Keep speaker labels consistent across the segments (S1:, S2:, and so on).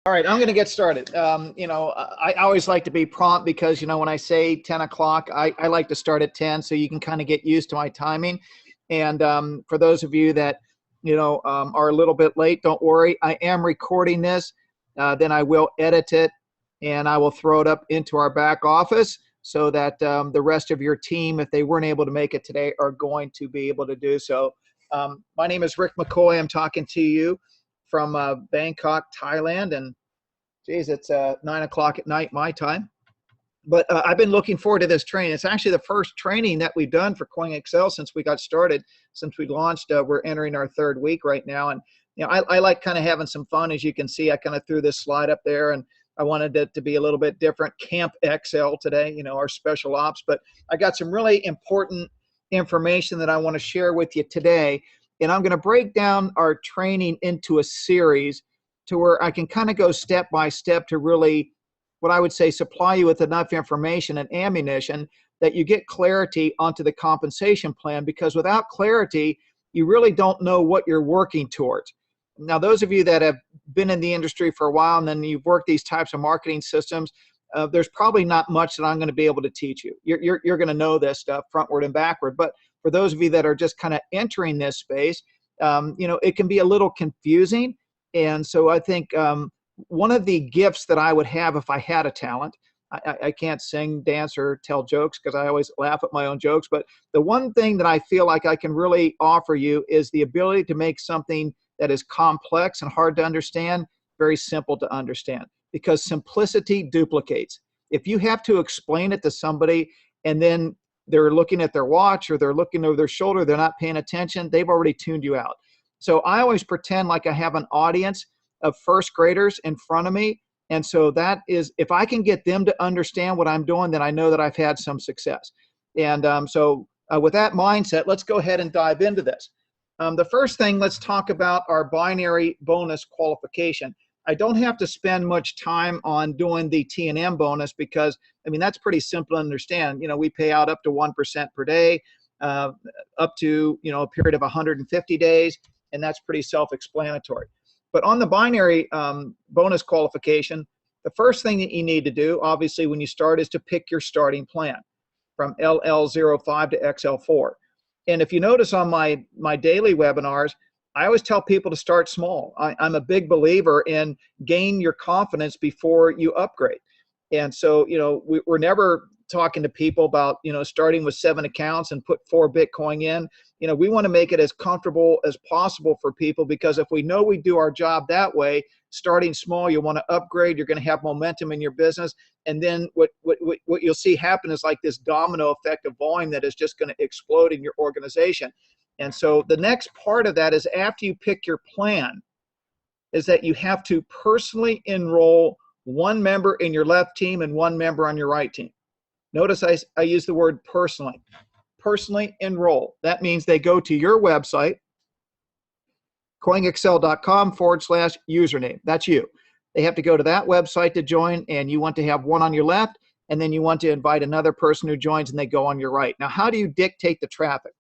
S1: All right, I'm going to get started. I always like to be prompt because, when I say 10 o'clock, I like to start at 10 so you can kind of get used to my timing. And for those of you that, are a little bit late, don't worry. I am recording this. Then I will edit it and I will throw it up into our back office so that the rest of your team, if they weren't able to make it today, are going to be able to do so. My name is Rick McCoy. I'm talking to you from Bangkok, Thailand, and geez, it's 9 o'clock at night my time. But I've been looking forward to this training. It's actually the first training that we've done for CoinXL since we got started, since we launched. We're entering our third week right now, and I like kind of having some fun. As you can see, I kind of threw this slide up there, and I wanted it to be a little bit different. Camp XL today, our special ops. But I got some really important information that I want to share with you today. And I'm going to break down our training into a series to where I can kind of go step by step to really, what I would say, supply you with enough information and ammunition that you get clarity onto the compensation plan, because without clarity, you really don't know what you're working towards. Now, those of you that have been in the industry for a while and then you've worked these types of marketing systems, there's probably not much that I'm going to be able to teach you. You're going to know this stuff frontward and backward. But for those of you that are just kind of entering this space, it can be a little confusing. And so I think one of the gifts that I would have if I had a talent, I can't sing, dance, or tell jokes because I always laugh at my own jokes, but the one thing that I feel like I can really offer you is the ability to make something that is complex and hard to understand very simple to understand, because simplicity duplicates. If you have to explain it to somebody and then they're looking at their watch or they're looking over their shoulder, they're not paying attention, they've already tuned you out. So I always pretend like I have an audience of first graders in front of me. And so that is, if I can get them to understand what I'm doing, then I know that I've had some success. And with that mindset, let's go ahead and dive into this. The first thing, let's talk about our binary bonus qualification. I don't have to spend much time on doing the T&M bonus because, that's pretty simple to understand. We pay out up to 1% per day, up to, a period of 150 days, and that's pretty self-explanatory. But on the binary bonus qualification, the first thing that you need to do, obviously, when you start is to pick your starting plan from LL05 to XL4. And if you notice on my daily webinars, I always tell people to start small. I'm a big believer in gain your confidence before you upgrade. And so, we're never talking to people about, starting with 7 accounts and put 4 Bitcoin in. We want to make it as comfortable as possible for people, because if we know we do our job that way, starting small, you want to upgrade, you're going to have momentum in your business. And then what you'll see happen is like this domino effect of volume that is just going to explode in your organization. And so the next part of that is, after you pick your plan, is that you have to personally enroll 1 member in your left team and 1 member on your right team. Notice I use the word personally. Personally enroll. That means they go to your website, coinxl.com/username. That's you. They have to go to that website to join, and you want to have 1 on your left, and then you want to invite another person who joins, and they go on your right. Now, how do you dictate the traffic?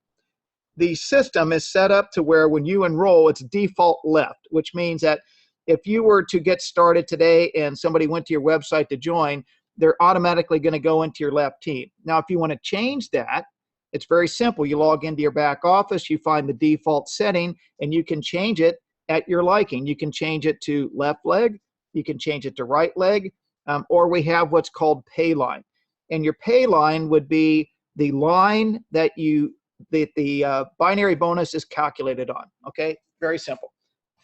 S1: The system is set up to where when you enroll, it's default left, which means that if you were to get started today and somebody went to your website to join, they're automatically going to go into your left team. Now, if you want to change that, it's very simple. You log into your back office, you find the default setting, and you can change it at your liking. You can change it to left leg, you can change it to right leg, or we have what's called pay line. And your pay line would be the line that the binary bonus is calculated on. Okay, very simple.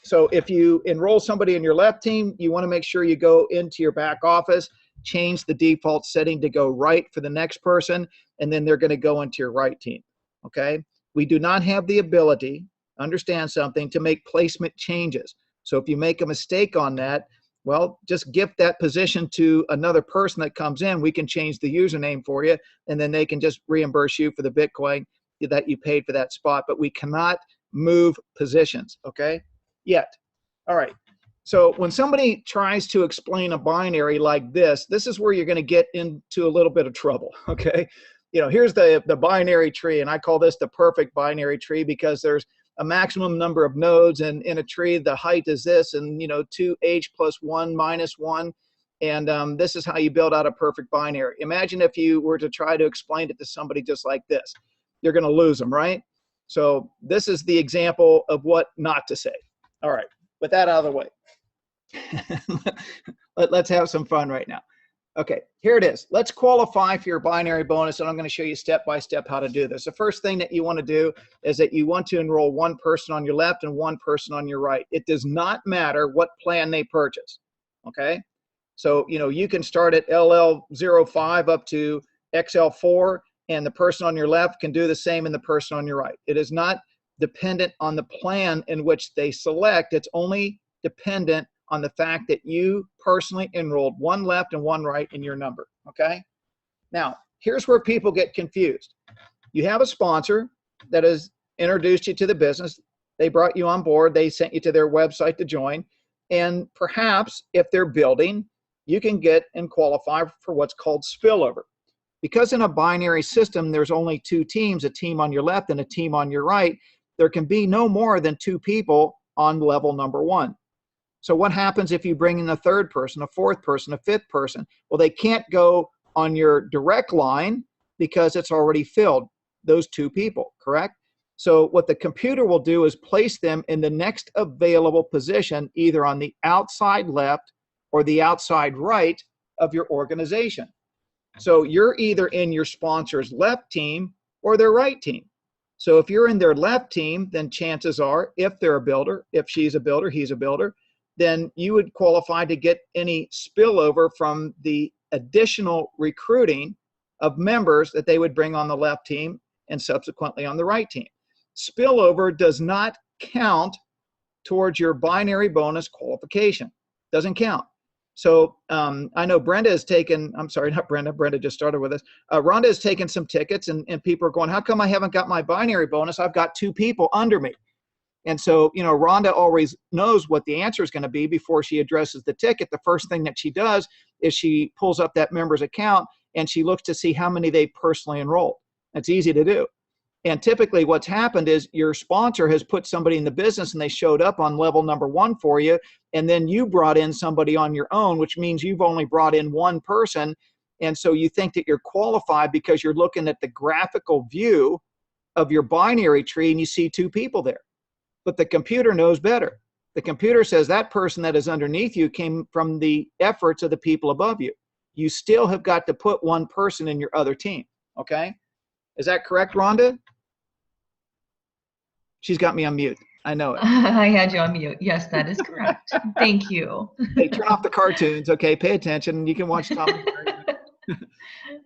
S1: So if you enroll somebody in your left team, you want to make sure you go into your back office, change the default setting to go right for the next person, and then they're going to go into your right team. Okay? We do not have the ability, understand something, to make placement changes. So if you make a mistake on that, well, just gift that position to another person that comes in. We can change the username for you, and then they can just reimburse you for the Bitcoin that you paid for that spot. But we cannot move positions, okay? Yet. All right. So when somebody tries to explain a binary like this, this is where you're going to get into a little bit of trouble, okay? Here's the binary tree, and I call this the perfect binary tree because there's a maximum number of nodes, and in a tree, the height is this, and 2h plus 1 minus 1. And this is how you build out a perfect binary. Imagine if you were to try to explain it to somebody just like this. You're going to lose them, right? So this is the example of what not to say. All right, with that out of the way, let's have some fun right now. Okay, here it is. Let's qualify for your binary bonus, and I'm going to show you step by step how to do this. The first thing that you want to do is that you want to enroll one person on your left and one person on your right. It does not matter what plan they purchase, okay? So, you can start at LL05 up to XL4, and the person on your left can do the same in the person on your right. It is not dependent on the plan in which they select. It's only dependent on the fact that you personally enrolled one left and one right in your number, okay? Now, here's where people get confused. You have a sponsor that has introduced you to the business. They brought you on board. They sent you to their website to join. And perhaps if they're building, you can get and qualify for what's called spillover. Because in a binary system, there's only two teams, a team on your left and a team on your right. There can be no more than two people on level number one. So what happens if you bring in a third person, a fourth person, a fifth person? Well, they can't go on your direct line because it's already filled, those two people, correct? So what the computer will do is place them in the next available position, either on the outside left or the outside right of your organization. So you're either in your sponsor's left team or their right team. So if you're in their left team, then chances are, if they're a builder, if she's a builder, he's a builder, then you would qualify to get any spillover from the additional recruiting of members that they would bring on the left team and subsequently on the right team. Spillover does not count towards your binary bonus qualification. Doesn't count. So I know Brenda has taken, I'm sorry, not Brenda, Brenda just started with us. Rhonda has taken some tickets, and people are going, how come I haven't got my binary bonus? I've got two people under me. And so, Rhonda always knows what the answer is going to be before she addresses the ticket. The first thing that she does is she pulls up that member's account and she looks to see how many they personally enrolled. That's easy to do. And typically what's happened is your sponsor has put somebody in the business and they showed up on level number one for you. And then you brought in somebody on your own, which means you've only brought in one person. And so you think that you're qualified because you're looking at the graphical view of your binary tree and you see two people there. But the computer knows better. The computer says that person that is underneath you came from the efforts of the people above you. You still have got to put one person in your other team, okay? Is that correct, Rhonda? She's got me on mute. I know it.
S2: I had you on mute. Yes, that is correct. Thank you.
S1: Hey, turn off the cartoons, okay? Pay attention. You can watch Tom and Jerry.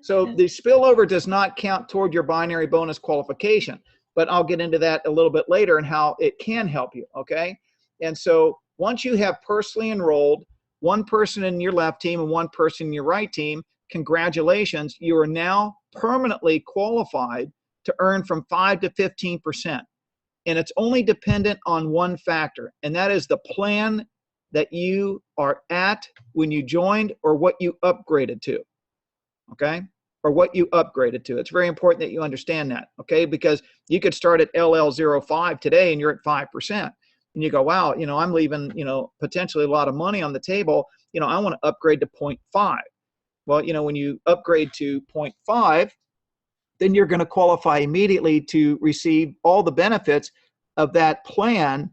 S1: So the spillover does not count toward your binary bonus qualification, but I'll get into that a little bit later and how it can help you, okay? And so once you have personally enrolled one person in your left team and one person in your right team, congratulations, you are now permanently qualified to earn from 5 to 15%. And it's only dependent on one factor, and that is the plan that you are at when you joined or what you upgraded to, okay? Or what you upgraded to. It's very important that you understand that, okay? Because you could start at LL05 today and you're at 5%. And you go, wow, I'm leaving, potentially a lot of money on the table. I want to upgrade to 0.5. Well, when you upgrade to 0.5, then you're going to qualify immediately to receive all the benefits of that plan,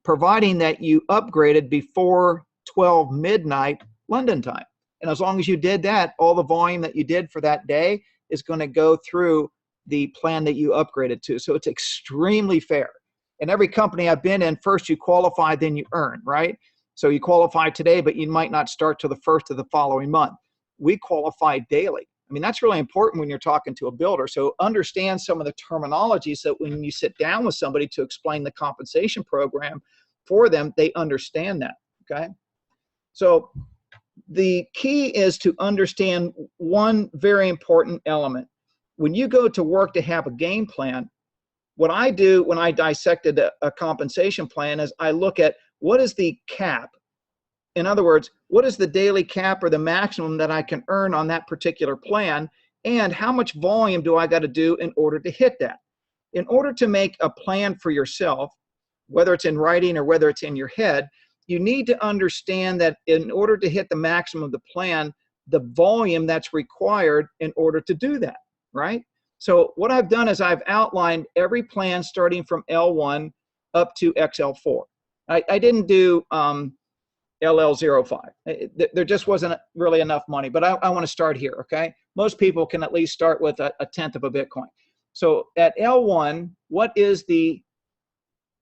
S1: providing that you upgraded before 12 midnight London time. And as long as you did that, all the volume that you did for that day is going to go through the plan that you upgraded to. So it's extremely fair. In every company I've been in, first you qualify, then you earn, right? So you qualify today, but you might not start till the first of the following month. We qualify daily. I mean, that's really important when you're talking to a builder. So understand some of the terminology so that when you sit down with somebody to explain the compensation program for them, they understand that, okay? So the key is to understand one very important element. When you go to work to have a game plan, what I do when I dissected a compensation plan is I look at what is the cap. In other words, what is the daily cap or the maximum that I can earn on that particular plan, and how much volume do I got to do in order to hit that? In order to make a plan for yourself, whether it's in writing or whether it's in your head, you need to understand that in order to hit the maximum of the plan, the volume that's required in order to do that, right? So what I've done is I've outlined every plan starting from L1 up to XL4. I didn't do LL05. There just wasn't really enough money, but I want to start here, okay? Most people can at least start with a tenth of a Bitcoin. So at L1, what is the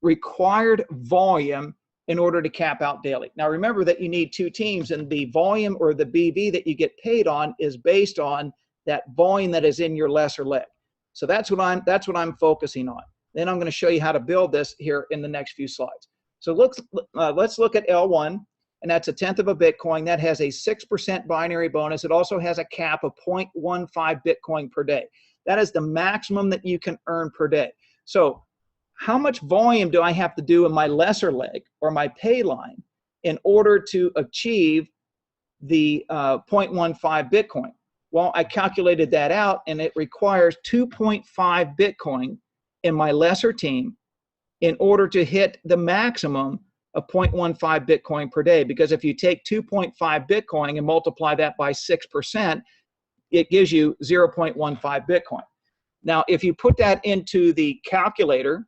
S1: required volume in order to cap out daily? Now remember that you need two teams, and the volume or the BV that you get paid on is based on that volume that is in your lesser leg. So that's what I'm focusing on. Then I'm going to show you how to build this here in the next few slides. So let's look at L1, and that's a tenth of a Bitcoin. That has a 6% binary bonus. It also has a cap of 0.15 Bitcoin per day. That is the maximum that you can earn per day. So how much volume do I have to do in my lesser leg or my pay line in order to achieve the 0.15 Bitcoin? Well, I calculated that out, and it requires 2.5 Bitcoin in my lesser team in order to hit the maximum of 0.15 Bitcoin per day. Because if you take 2.5 Bitcoin and multiply that by 6%, it gives you 0.15 Bitcoin. Now, if you put that into the calculator,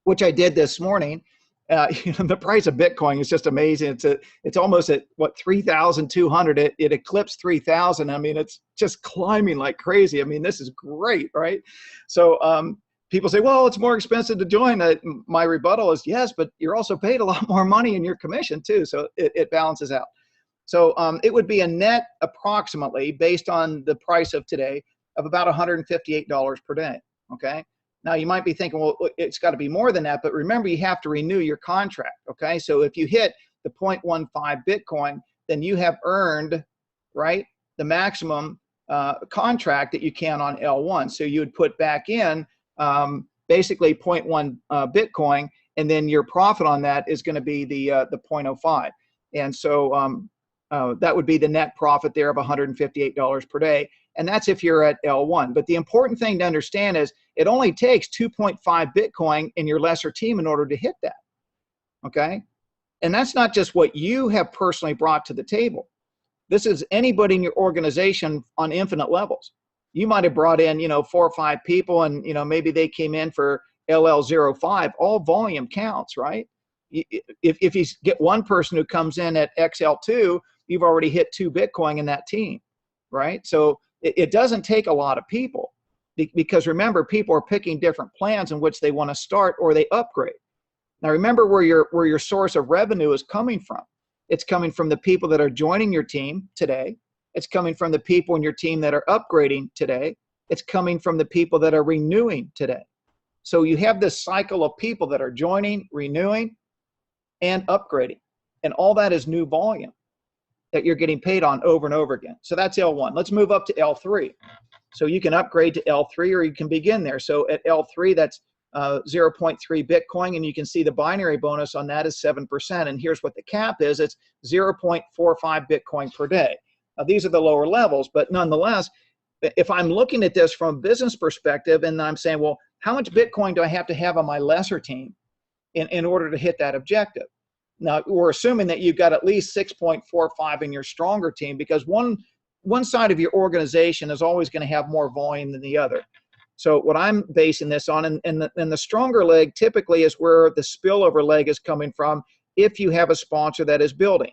S1: which I did this morning, the price of Bitcoin is just amazing. It's almost at what, 3,200. It eclipsed 3,000. I mean, it's just climbing like crazy. I mean, this is great, right? So people say, well, it's more expensive to join. My rebuttal is yes, but you're also paid a lot more money in your commission too. So it balances out. So it would be a net approximately, based on the price of today, of about $158 per day. Okay. Now you might be thinking, well, it's got to be more than that, but remember, you have to renew your contract. Okay. So if you hit the 0.15 Bitcoin, then you have earned, right, the maximum contract that you can on L1. So you would put back in basically 0.1 Bitcoin, and then your profit on that is going to be the 0.05. And so that would be the net profit there of $158 per day. And that's if you're at L1. But the important thing to understand is it only takes 2.5 Bitcoin in your lesser team in order to hit that. Okay. And that's not just what you have personally brought to the table. This is anybody in your organization on infinite levels. You might have brought in, 4 or 5 people, and, maybe they came in for LL05. All volume counts, right? If you get one person who comes in at XL2, you've already hit 2 Bitcoin in that team, right? So it doesn't take a lot of people, because remember, people are picking different plans in which they want to start or they upgrade. Now remember where your source of revenue is coming from. It's coming from the people that are joining your team today. It's coming from the people in your team that are upgrading today. It's coming from the people that are renewing today. So you have this cycle of people that are joining, renewing, and upgrading. And all that is new volume that you're getting paid on over and over again. So that's L1. Let's move up to L3. So you can upgrade to L3, or you can begin there. So at L3, that's 0.3 Bitcoin, and you can see the binary bonus on that is 7%. And here's what the cap is. It's 0.45 Bitcoin per day. Now, these are the lower levels, but nonetheless, if I'm looking at this from a business perspective, and I'm saying, well, how much Bitcoin do I have to have on my lesser team in order to hit that objective? Now, we're assuming that you've got at least 6.45 in your stronger team, because one side of your organization is always going to have more volume than the other. So what I'm basing this on, and the stronger leg typically is where the spillover leg is coming from if you have a sponsor that is building.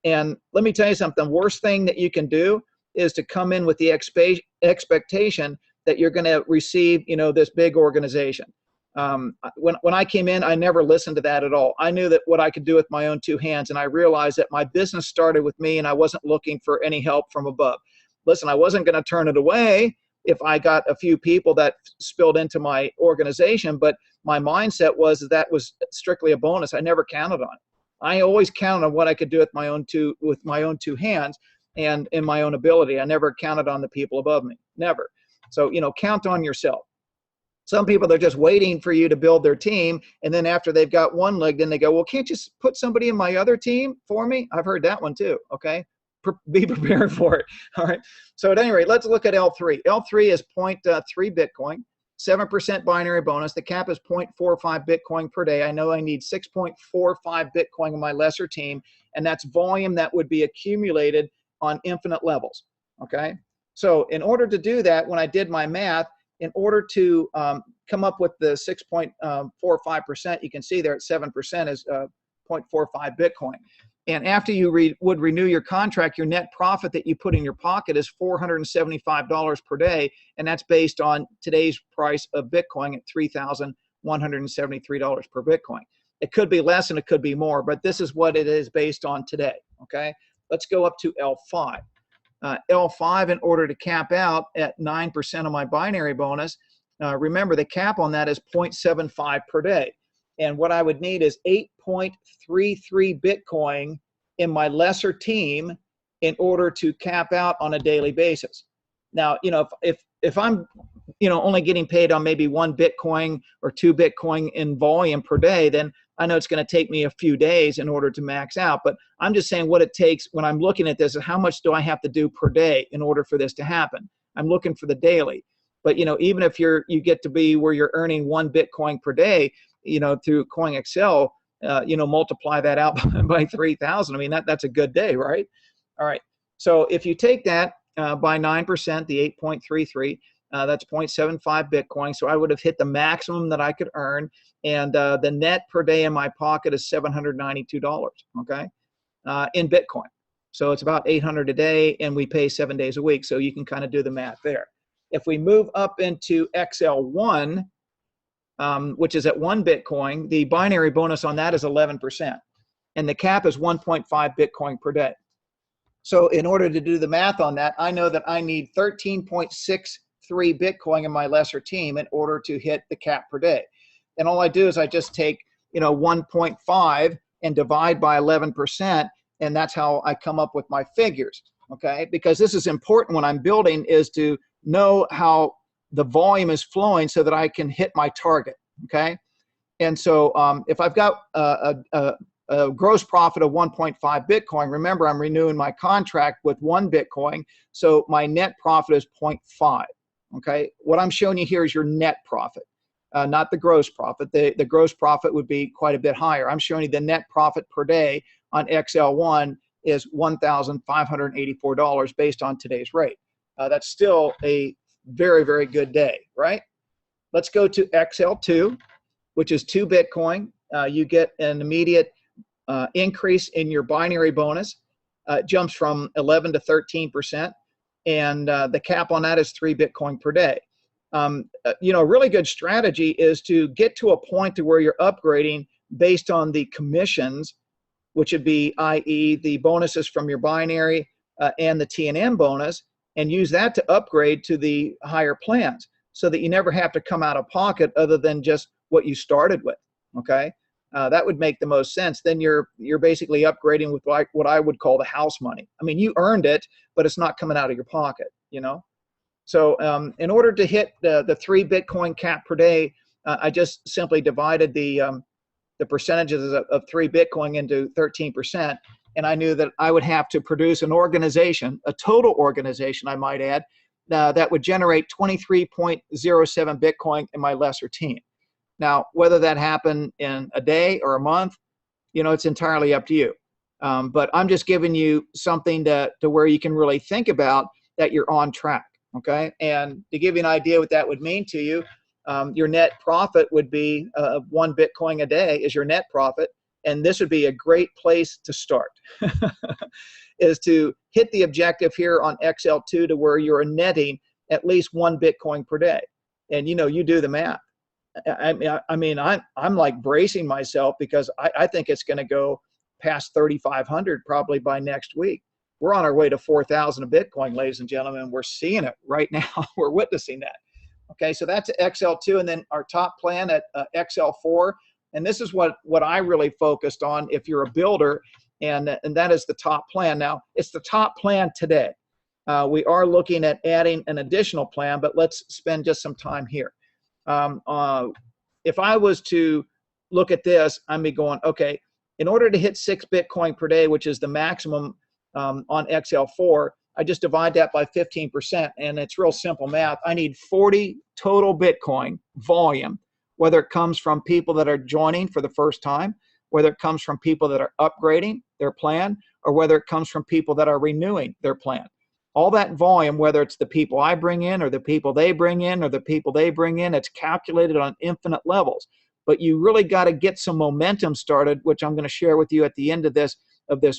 S1: And let me tell you something, worst thing that you can do is to come in with the expectation that you're going to receive, this big organization. When I came in, I never listened to that at all. I knew that what I could do with my own 2 hands, and I realized that my business started with me, and I wasn't looking for any help from above. Listen, I wasn't going to turn it away if I got a few people that spilled into my organization, but my mindset was that was strictly a bonus. I never counted on it. I always counted on what I could do with my own two hands and in my own ability. I never counted on the people above me, never. So, count on yourself. Some people, they're just waiting for you to build their team, and then after they've got one leg, then they go, well, can't you put somebody in my other team for me? I've heard that one too, okay? Be prepared for it, all right? So at any rate, let's look at L3. L3 is 0.3 Bitcoin. 7% binary bonus. The cap is 0.45 Bitcoin per day. I know I need 6.45 Bitcoin in my lesser team, and that's volume that would be accumulated on infinite levels, okay? So in order to do that, when I did my math, in order to come up with the 6.45%, you can see there at 7% is 0.45 Bitcoin. And after you would renew your contract, your net profit that you put in your pocket is $475 per day, and that's based on today's price of Bitcoin at $3,173 per Bitcoin. It could be less and it could be more, but this is what it is based on today, okay? Let's go up to L5. L5, in order to cap out at 9% of my binary bonus, remember the cap on that is 0.75 per day. And what I would need is 8.33 Bitcoin in my lesser team in order to cap out on a daily basis. Now, if I'm, only getting paid on maybe 1 Bitcoin or 2 Bitcoin in volume per day, then I know it's going to take me a few days in order to max out. But I'm just saying what it takes when I'm looking at this is how much do I have to do per day in order for this to happen. I'm looking for the daily. But, even if you get to be where you're earning 1 Bitcoin per day, through CoinXL, multiply that out by 3,000. I mean, that's a good day, right? All right. So if you take that by 9%, the 8.33, that's 0.75 Bitcoin. So I would have hit the maximum that I could earn. And the net per day in my pocket is $792, okay, in Bitcoin. So it's about 800 a day, and we pay 7 days a week. So you can kind of do the math there. If we move up into XL1, which is at 1 Bitcoin, the binary bonus on that is 11%. And the cap is 1.5 Bitcoin per day. So in order to do the math on that, I know that I need 13.63 Bitcoin in my lesser team in order to hit the cap per day. And all I do is I just take, 1.5 and divide by 11%, and that's how I come up with my figures, okay? Because this is important when I'm building, is to know how the volume is flowing so that I can hit my target, okay? And so if I've got a gross profit of 1.5 Bitcoin, remember I'm renewing my contract with 1 Bitcoin, so my net profit is 0.5, okay? What I'm showing you here is your net profit, not the gross profit. The gross profit would be quite a bit higher. I'm showing you the net profit per day on XL1 is $1,584 based on today's rate. That's still a very, very good day, right? Let's go to XL2, which is 2 Bitcoin. You get an immediate increase in your binary bonus. It jumps from 11 to 13%, and the cap on that is 3 Bitcoin per day. A really good strategy is to get to a point to where you're upgrading based on the commissions, which would be, i.e., the bonuses from your binary and the T&M bonus, and use that to upgrade to the higher plans so that you never have to come out of pocket other than just what you started with, okay? That would make the most sense. Then you're basically upgrading with like what I would call the house money. I mean, you earned it, but it's not coming out of your pocket, So in order to hit the 3 Bitcoin cap per day, I just simply divided the percentages of 3 Bitcoin into 13%. And I knew that I would have to produce an organization, a total organization, I might add, that would generate 23.07 Bitcoin in my lesser team. Now, whether that happened in a day or a month, it's entirely up to you. But I'm just giving you something to where you can really think about that you're on track, okay? And to give you an idea what that would mean to you, your net profit would be 1 Bitcoin a day is your net profit. And this would be a great place to start, is to hit the objective here on XL2 to where you're netting at least 1 Bitcoin per day. And you do the math. I mean, I'm like bracing myself because I think it's going to go past 3,500 probably by next week. We're on our way to 4,000 of Bitcoin, ladies and gentlemen. We're seeing it right now. We're witnessing that. Okay, so that's XL2, and then our top plan at XL4. And this is what I really focused on if you're a builder, and that is the top plan. Now, it's the top plan today. We are looking at adding an additional plan, but let's spend just some time here. If I was to look at this, I'd be going, okay, in order to hit 6 Bitcoin per day, which is the maximum on XL4, I just divide that by 15%, and it's real simple math. I need 40 total Bitcoin volume, whether it comes from people that are joining for the first time, whether it comes from people that are upgrading their plan, or whether it comes from people that are renewing their plan. All that volume, whether it's the people I bring in or the people they bring in or the people they bring in, it's calculated on infinite levels. But you really got to get some momentum started, which I'm going to share with you at the end of this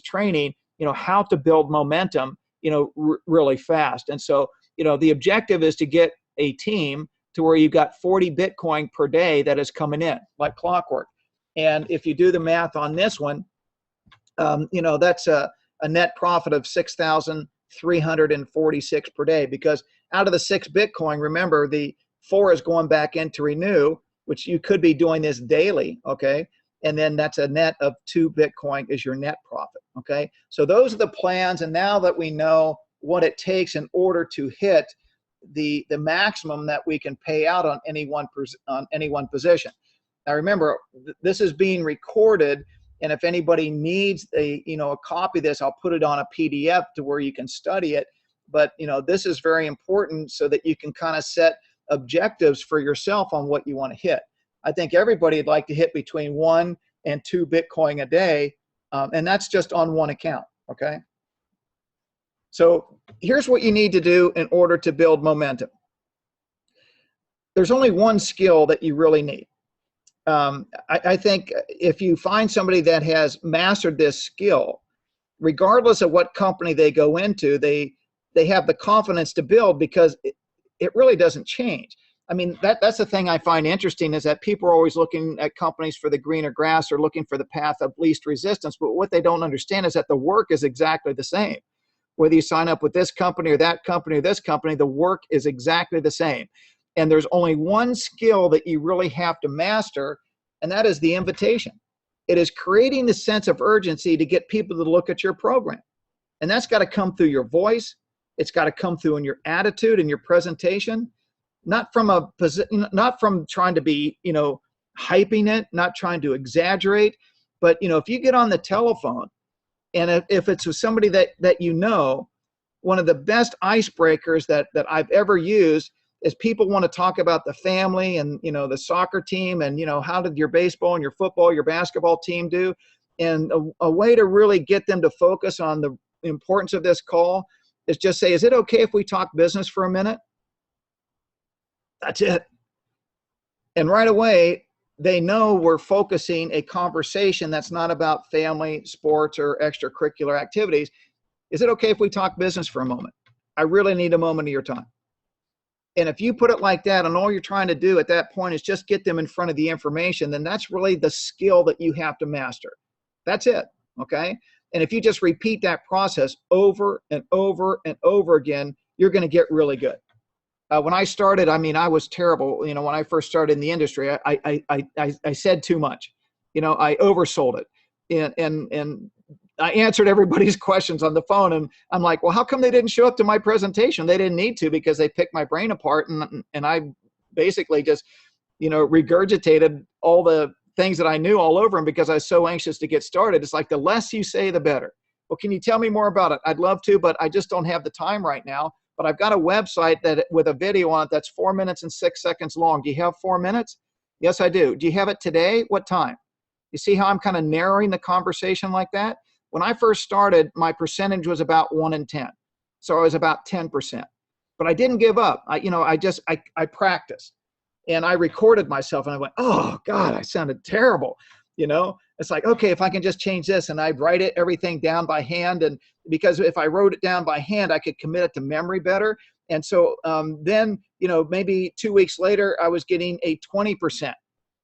S1: training, how to build momentum, really fast. And so, the objective is to get a team to where you've got 40 Bitcoin per day that is coming in like clockwork. And if you do the math on this one, that's a net profit of 6,346 per day, because out of the 6 Bitcoin, remember the 4 is going back in to renew, which you could be doing this daily, okay? And then that's a net of 2 Bitcoin is your net profit, okay? So those are the plans, and now that we know what it takes in order to hit the maximum that we can pay out on any one position. Now remember, this is being recorded, and if anybody needs a copy of this, I'll put it on a PDF to where you can study it. But this is very important so that you can kind of set objectives for yourself on what you want to hit. I think everybody would like to hit between 1 and 2 Bitcoin a day, and that's just on one account, okay? So here's what you need to do in order to build momentum. There's only one skill that you really need. I think if you find somebody that has mastered this skill, regardless of what company they go into, they have the confidence to build, because it really doesn't change. I mean, that's the thing I find interesting, is that people are always looking at companies for the greener grass or looking for the path of least resistance. But what they don't understand is that the work is exactly the same. Whether you sign up with this company or that company or this company, the work is exactly the same. And there's only one skill that you really have to master, and that is the invitation. It is creating the sense of urgency to get people to look at your program. And that's got to come through your voice. It's got to come through in your attitude and your presentation. Not from trying to be, hyping it, not trying to exaggerate, but if you get on the telephone, and if it's with somebody that one of the best icebreakers that I've ever used is people want to talk about the family and the soccer team and how did your baseball and your football, your basketball team do, and a way to really get them to focus on the importance of this call is just say, is it okay if we talk business for a minute? That's it. And right away, they know we're focusing a conversation that's not about family, sports, or extracurricular activities. Is it okay if we talk business for a moment? I really need a moment of your time. And if you put it like that, and all you're trying to do at that point is just get them in front of the information, then that's really the skill that you have to master. That's it, okay? And if you just repeat that process over and over and over again, you're going to get really good. When I started, I mean, I was terrible. When I first started in the industry, I said too much. I oversold it, and I answered everybody's questions on the phone, and I'm like, well, how come they didn't show up to my presentation? They didn't need to, because they picked my brain apart, and I basically just, regurgitated all the things that I knew all over them because I was so anxious to get started. It's like, the less you say, the better. Well, can you tell me more about it? I'd love to, but I just don't have the time right now. But I've got a website that with a video on it that's 4 minutes and 6 seconds long. Do you have 4 minutes? Yes, I do. Do you have it today? What time? You see how I'm kind of narrowing the conversation like that? When I first started, my percentage was about 1 in 10. So I was about 10%. But I didn't give up. I practiced. And I recorded myself, and I went, oh, God, I sounded terrible. It's like, okay, if I can just change this, and I'd write everything down by hand. And because if I wrote it down by hand, I could commit it to memory better. And so then, maybe 2 weeks later, I was getting a 20%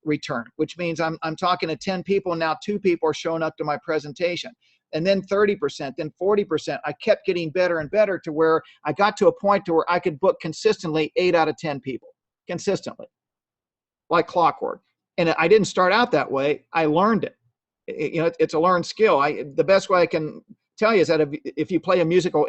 S1: return, which means I'm talking to 10 people, and now 2 people are showing up to my presentation. And then 30%, then 40%. I kept getting better and better to where I got to a point to where I could book consistently 8 out of 10 people, consistently, like clockwork. And I didn't start out that way. I learned it. It's a learned skill. The best way I can tell you is that if you play a musical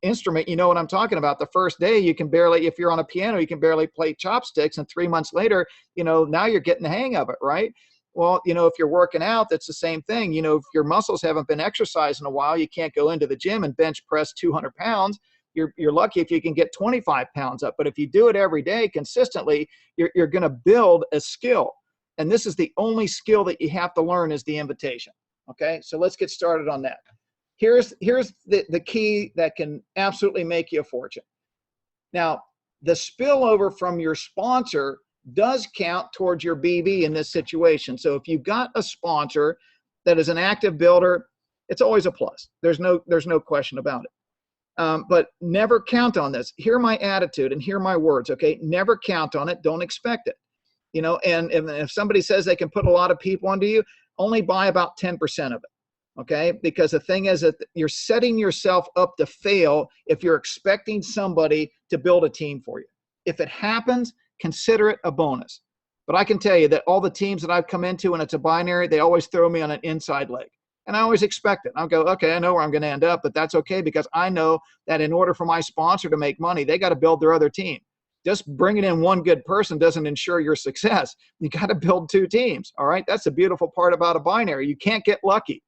S1: instrument, you know what I'm talking about. The first day, you can barely, if you're on a piano, you can barely play chopsticks. And 3 months later, now you're getting the hang of it, right? Well, you know, if you're working out, that's the same thing. You know, if your muscles haven't been exercised in a while, you can't go into the gym and bench press 200 pounds. You're lucky if you can get 25 pounds up. But if you do it every day consistently, you're going to build a skill. And this is the only skill that you have to learn is the invitation. Okay, so let's get started on that. Here's the key that can absolutely make you a fortune. Now, the spillover from your sponsor does count towards your BB in this situation. So if you've got a sponsor that is an active builder, it's always a plus. There's no question about it. But never count on this. Hear my attitude and hear my words, okay? Never count on it. Don't expect it. You know, and if somebody says they can put a lot of people under you, only buy about 10% of it, okay? Because the thing is that you're setting yourself up to fail if you're expecting somebody to build a team for you. If it happens, consider it a bonus. But I can tell you that all the teams that I've come into, and it's a binary, they always throw me on an inside leg. And I always expect it. I'll go, okay, I know where I'm going to end up, but that's okay because I know that in order for my sponsor to make money, they got to build their other team. Just bringing in one good person doesn't ensure your success. You got to build two teams, all right? That's the beautiful part about a binary. You can't get lucky.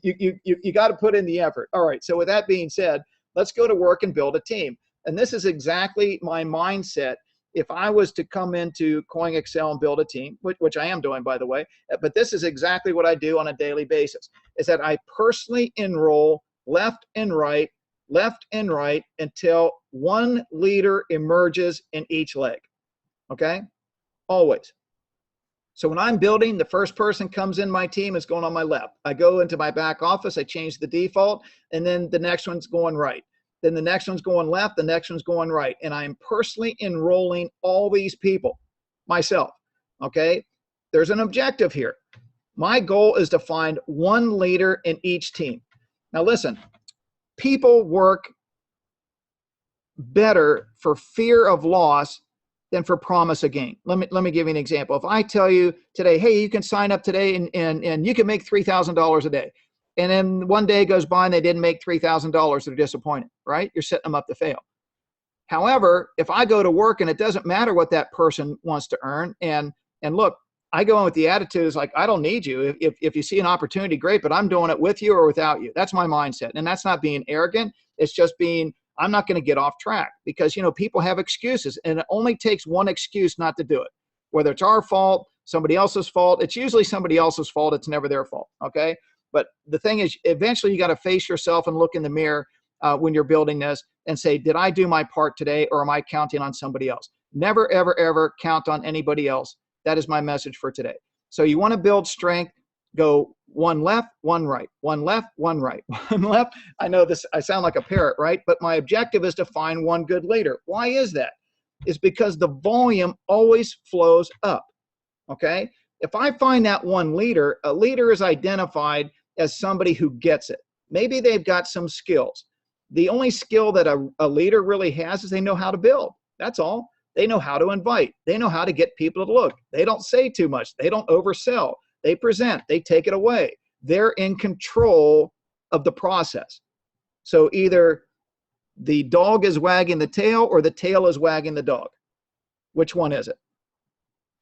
S1: You got to put in the effort. All right, so with that being said, let's go to work and build a team. And this is exactly my mindset if I was to come into CoinXL and build a team, which I am doing, by the way. But this is exactly what I do on a daily basis, is that I personally enroll left and right until one leader emerges in each leg, okay? Always. So when I'm building, the first person comes in my team is going on my left. I go into my back office, I change the default, and then the next one's going right. Then the next one's going left, the next one's going right. And I'm personally enrolling all these people myself, okay? There's an objective here. My goal is to find one leader in each team. Now listen, people work better for fear of loss than for promise of gain. Let me give you an example. If I tell you today, hey, you can sign up today and you can make $3,000 a day. And then one day goes by and they didn't make $3,000, they're disappointed, right? You're setting them up to fail. However, if I go to work and it doesn't matter what that person wants to earn, and look, I go in with the attitude is like, I don't need you. If you see an opportunity, great, but I'm doing it with you or without you. That's my mindset. And that's not being arrogant. It's just being, I'm not going to get off track because, you know, people have excuses and it only takes one excuse not to do it. Whether it's our fault, somebody else's fault, it's usually somebody else's fault. It's never their fault. Okay. But the thing is, eventually you got to face yourself and look in the mirror when you're building this and say, did I do my part today or am I counting on somebody else? Never, ever, ever count on anybody else. That is my message for today. So you want to build strength, go one left, one right, one left, one right, one left. I know this, I sound like a parrot, right? But my objective is to find one good leader. Why is that? It's because the volume always flows up, okay? If I find that one leader, a leader is identified as somebody who gets it. Maybe they've got some skills. The only skill that a leader really has is they know how to build. That's all. They know how to invite. They know how to get people to look. They don't say too much. They don't oversell. They present. They take it away. They're in control of the process. So either the dog is wagging the tail or the tail is wagging the dog. Which one is it?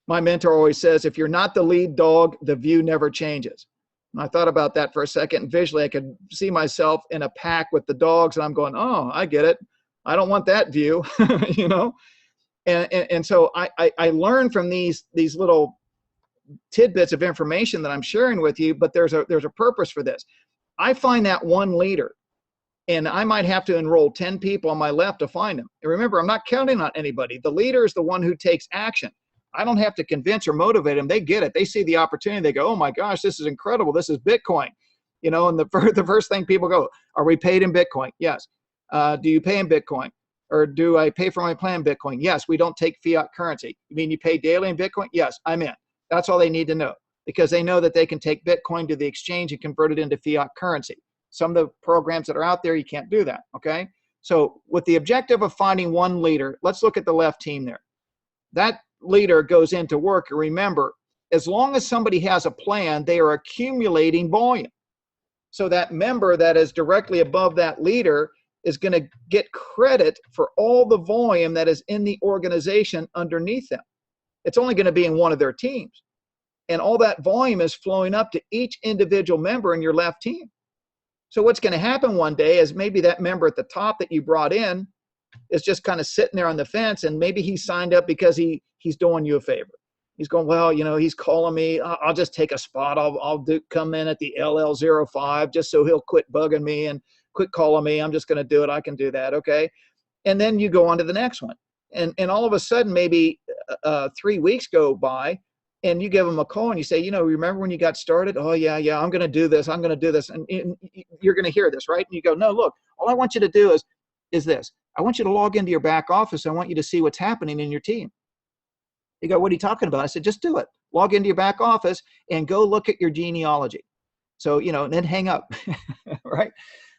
S1: My mentor always says, if you're not the lead dog, the view never changes. And I thought about that for a second, and visually I could see myself in a pack with the dogs, and I'm going, oh, I get it. I don't want that view, you know? And so I learn from these little tidbits of information that I'm sharing with you, but there's a purpose for this. I find that one leader, and I might have to enroll 10 people on my left to find them. And remember, I'm not counting on anybody. The leader is the one who takes action. I don't have to convince or motivate them. They get it. They see the opportunity. They go, oh my gosh, this is incredible. This is Bitcoin. You know, and the first thing people go, are we paid in Bitcoin? Yes. Do you pay in Bitcoin? Or do I pay for my plan in Bitcoin? Yes, we don't take fiat currency. You mean you pay daily in Bitcoin? Yes, I'm in. That's all they need to know, because they know that they can take Bitcoin to the exchange and convert it into fiat currency. Some of the programs that are out there, you can't do that, okay? So with the objective of finding one leader, let's look at the left team there. That leader goes into work, and remember, as long as somebody has a plan, they are accumulating volume. So that member that is directly above that leader is going to get credit for all the volume that is in the organization underneath them. It's only going to be in one of their teams. And all that volume is flowing up to each individual member in your left team. So what's going to happen one day is maybe that member at the top that you brought in is just kind of sitting there on the fence, and maybe he signed up because he's doing you a favor. He's going, well, he's calling me. I'll just take a spot. I'll come in at the LL05 just so he'll quit bugging me and quit calling me. I'm just going to do it. I can do that. Okay. And then you go on to the next one. And all of a sudden, maybe 3 weeks go by, and you give them a call and you say, remember when you got started? Oh, yeah, I'm going to do this. I'm going to do this. And you're going to hear this, right? And you go, no, look, all I want you to do is this. I want you to log into your back office. I want you to see what's happening in your team. You go, what are you talking about? I said, just do it. Log into your back office and go look at your genealogy. So, and then hang up, right?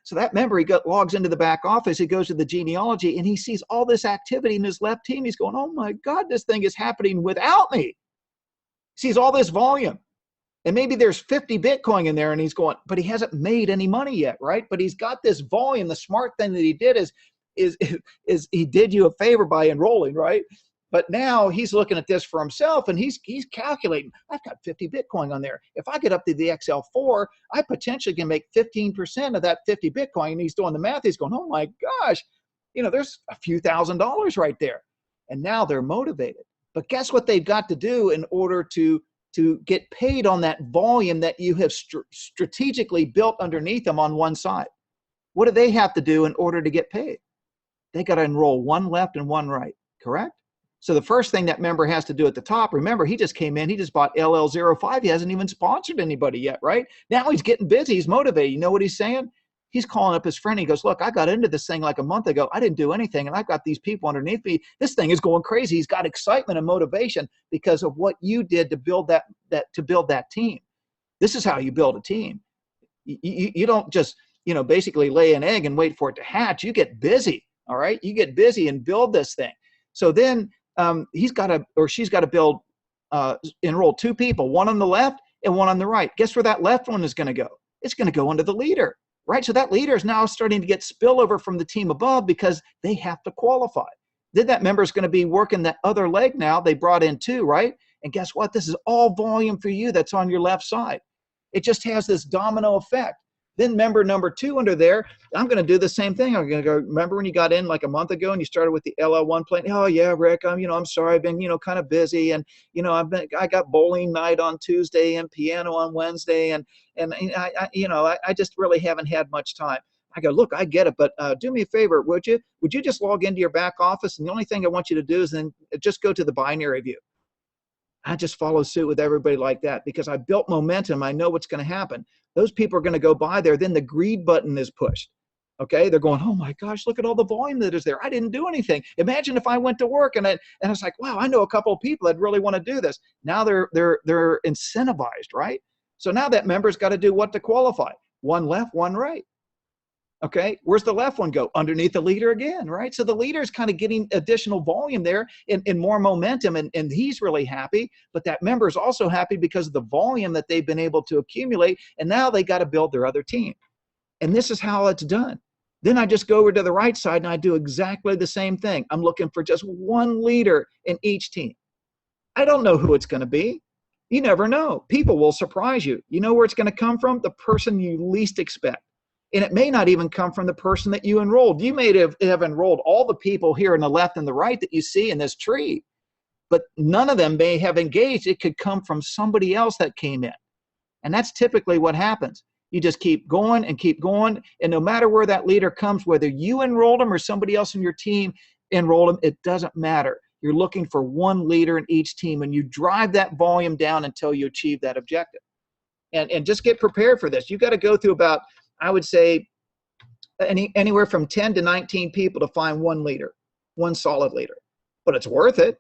S1: So that member, logs into the back office, he goes to the genealogy, and he sees all this activity in his left team. He's going, oh my God, this thing is happening without me. He sees all this volume. And maybe there's 50 Bitcoin in there, and he's going, but he hasn't made any money yet, right? But he's got this volume. The smart thing that he did is he did you a favor by enrolling, right? But now he's looking at this for himself, and he's calculating, I've got 50 Bitcoin on there. If I get up to the XL4, I potentially can make 15% of that 50 Bitcoin. And he's doing the math. He's going, oh my gosh, there's a few $1,000s right there. And now they're motivated. But guess what they've got to do in order to get paid on that volume that you have strategically built underneath them on one side? What do they have to do in order to get paid? They got to enroll one left and one right, correct? So the first thing that member has to do at the top, remember, he just came in, he just bought LL05. He hasn't even sponsored anybody yet, right? Now he's getting busy, he's motivated. You know what he's saying? He's calling up his friend. He goes, look, I got into this thing like a month ago. I didn't do anything, and I've got these people underneath me. This thing is going crazy. He's got excitement and motivation because of what you did to build that team. This is how you build a team. You don't just, basically lay an egg and wait for it to hatch. You get busy, all right? You get busy and build this thing. So then he's got to, or she's got to enroll two people, one on the left and one on the right. Guess where that left one is going to go? It's going to go into the leader, right? So that leader is now starting to get spillover from the team above because they have to qualify. Then that member is going to be working that other leg now. They brought in two, right? And guess what? This is all volume for you that's on your left side. It just has this domino effect. Then member number two under there, I'm going to do the same thing. I'm going to go, remember when you got in like a month ago and you started with the LL1 plan? Oh yeah, Rick, I'm sorry. I've been, kind of busy, and, I got bowling night on Tuesday and piano on Wednesday. And I just really haven't had much time. I go, look, I get it, but do me a favor, would you? Would you just log into your back office? And the only thing I want you to do is then just go to the binary view. I just follow suit with everybody like that because I built momentum. I know what's going to happen. Those people are going to go by there. Then the greed button is pushed. Okay. They're going, oh my gosh, look at all the volume that is there. I didn't do anything. Imagine if I went to work and it's like, wow, I know a couple of people that really want to do this. Now they're incentivized, right? So now that member's got to do what to qualify? One left, one right. Okay, where's the left one go? Underneath the leader again, right? So the leader is kind of getting additional volume there and more momentum, and he's really happy, but that member is also happy because of the volume that they've been able to accumulate, and now they got to build their other team. And this is how it's done. Then I just go over to the right side and I do exactly the same thing. I'm looking for just one leader in each team. I don't know who it's going to be. You never know. People will surprise you. You know where it's going to come from? The person you least expect. And it may not even come from the person that you enrolled. You may have enrolled all the people here on the left and the right that you see in this tree, but none of them may have engaged. It could come from somebody else that came in. And that's typically what happens. You just keep going and keep going. And no matter where that leader comes, whether you enrolled them or somebody else in your team enrolled them, it doesn't matter. You're looking for one leader in each team, and you drive that volume down until you achieve that objective. And just get prepared for this. You got to go through about, I would say, anywhere from 10 to 19 people to find one leader, one solid leader. But it's worth it.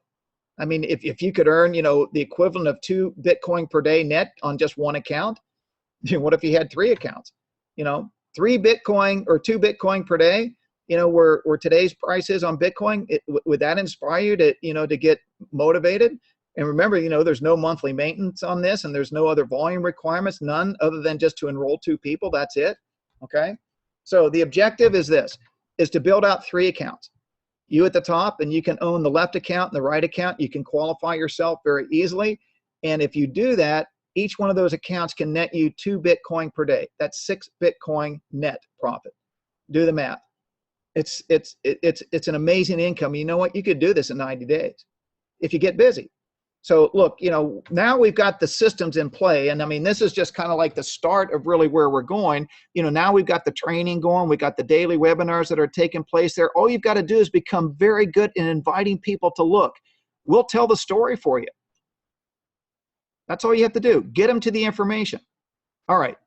S1: I mean, if you could earn, the equivalent of 2 Bitcoin per day net on just one account, what if you had 3 accounts? 3 Bitcoin or 2 Bitcoin per day, where today's price is on Bitcoin, would that inspire you to get motivated? And remember, there's no monthly maintenance on this, and there's no other volume requirements, none other than just to enroll 2 people. That's it. Okay. So the objective is to build out 3 accounts. You at the top, and you can own the left account and the right account. You can qualify yourself very easily. And if you do that, each one of those accounts can net you 2 Bitcoin per day. That's 6 Bitcoin net profit. Do the math. It's an amazing income. You know what? You could do this in 90 days if you get busy. So look, now we've got the systems in play. And I mean, this is just kind of like the start of really where we're going. Now we've got the training going. We've got the daily webinars that are taking place there. All you've got to do is become very good in inviting people to look. We'll tell the story for you. That's all you have to do. Get them to the information. All right.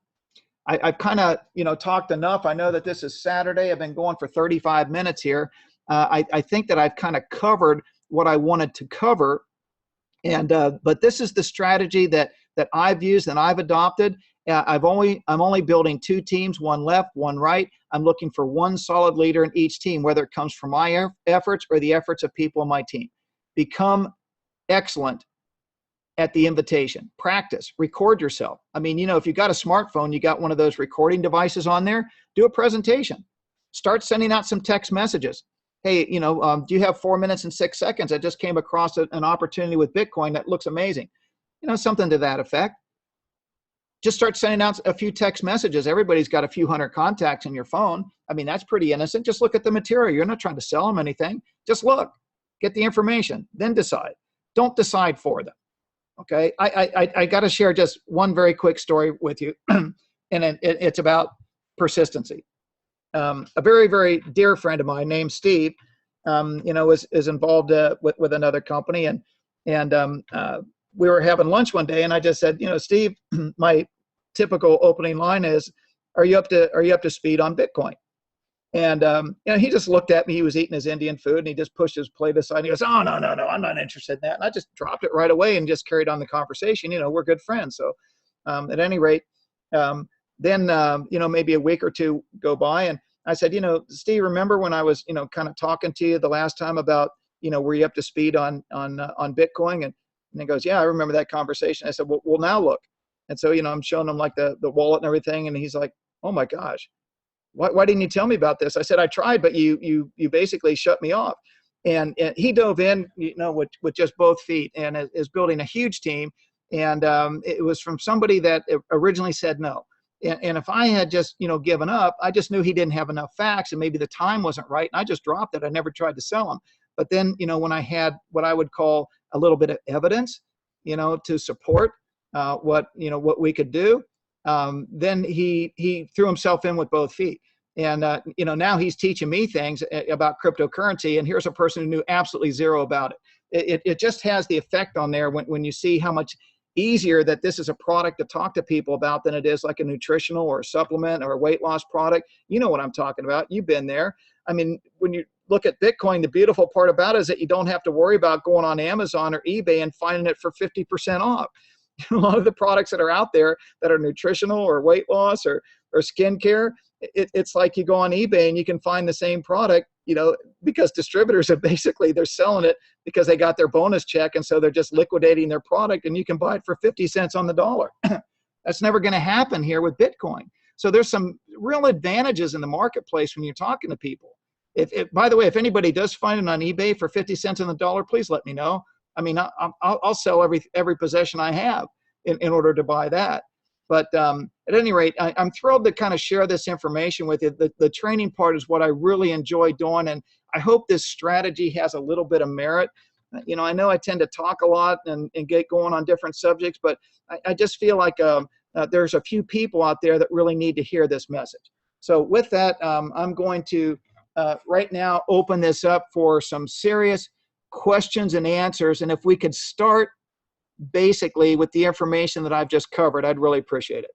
S1: I've kind of, talked enough. I know that this is Saturday. I've been going for 35 minutes here. I think that I've kind of covered what I wanted to cover. And but this is the strategy that I've used and I've adopted. I'm only building 2 teams, one left, one right. I'm looking for one solid leader in each team, whether it comes from my efforts or the efforts of people on my team. Become excellent at the invitation. Practice. Record yourself. I mean, if you got a smartphone, you got one of those recording devices on there, do a presentation. Start sending out some text messages. Hey, do you have 4 minutes and 6 seconds? I just came across an opportunity with Bitcoin that looks amazing. Something to that effect. Just start sending out a few text messages. Everybody's got a few hundred contacts in your phone. I mean, that's pretty innocent. Just look at the material. You're not trying to sell them anything. Just look, get the information, then decide. Don't decide for them. Okay, I got to share just one very quick story with you, and it's about persistency. A very, very dear friend of mine named Steve, is involved with another company, and we were having lunch one day, and I just said, Steve, my typical opening line is, "Are you up to speed on Bitcoin?" And he just looked at me. He was eating his Indian food, and he just pushed his plate aside. And he goes, "Oh, no, I'm not interested in that." And I just dropped it right away and just carried on the conversation. We're good friends. So at any rate, then maybe a week or two go by, and I said, Steve, remember when I was kind of talking to you the last time about were you up to speed on Bitcoin? And he goes, "Yeah, I remember that conversation." I said, well now look. And so I'm showing him like the wallet and everything, and he's like, "Oh my gosh. Why didn't you tell me about this?" I said, "I tried, but you basically shut me off." And he dove in, with just both feet, and is building a huge team. And it was from somebody that originally said no. And if I had just, given up, I just knew he didn't have enough facts, and maybe the time wasn't right, and I just dropped it. I never tried to sell him. But then, when I had what I would call a little bit of evidence, to support what we could do, then he threw himself in with both feet. And now he's teaching me things about cryptocurrency, and here's a person who knew absolutely zero about it. It just has the effect on there when you see how much easier that this is a product to talk to people about than it is like a nutritional or a supplement or a weight loss product. You know what I'm talking about. You've been there. I mean, when you look at Bitcoin, the beautiful part about it is that you don't have to worry about going on Amazon or eBay and finding it for 50% off. A lot of the products that are out there that are nutritional or weight loss or skincare, it's like you go on eBay and you can find the same product, because distributors are they're selling it because they got their bonus check, and so they're just liquidating their product, and you can buy it for 50 cents on the dollar. That's never going to happen here with Bitcoin. So there's some real advantages in the marketplace when you're talking to people. By the way, if anybody does find it on eBay for 50 cents on the dollar, please let me know. I mean, I'll sell every possession I have in order to buy that. But at any rate, I'm thrilled to kind of share this information with you. The training part is what I really enjoy doing, and I hope this strategy has a little bit of merit. I know I tend to talk a lot and get going on different subjects, but I just feel like there's a few people out there that really need to hear this message. So with that, I'm going to right now open this up for some serious questions and answers. And if we could start basically with the information that I've just covered, I'd really appreciate it.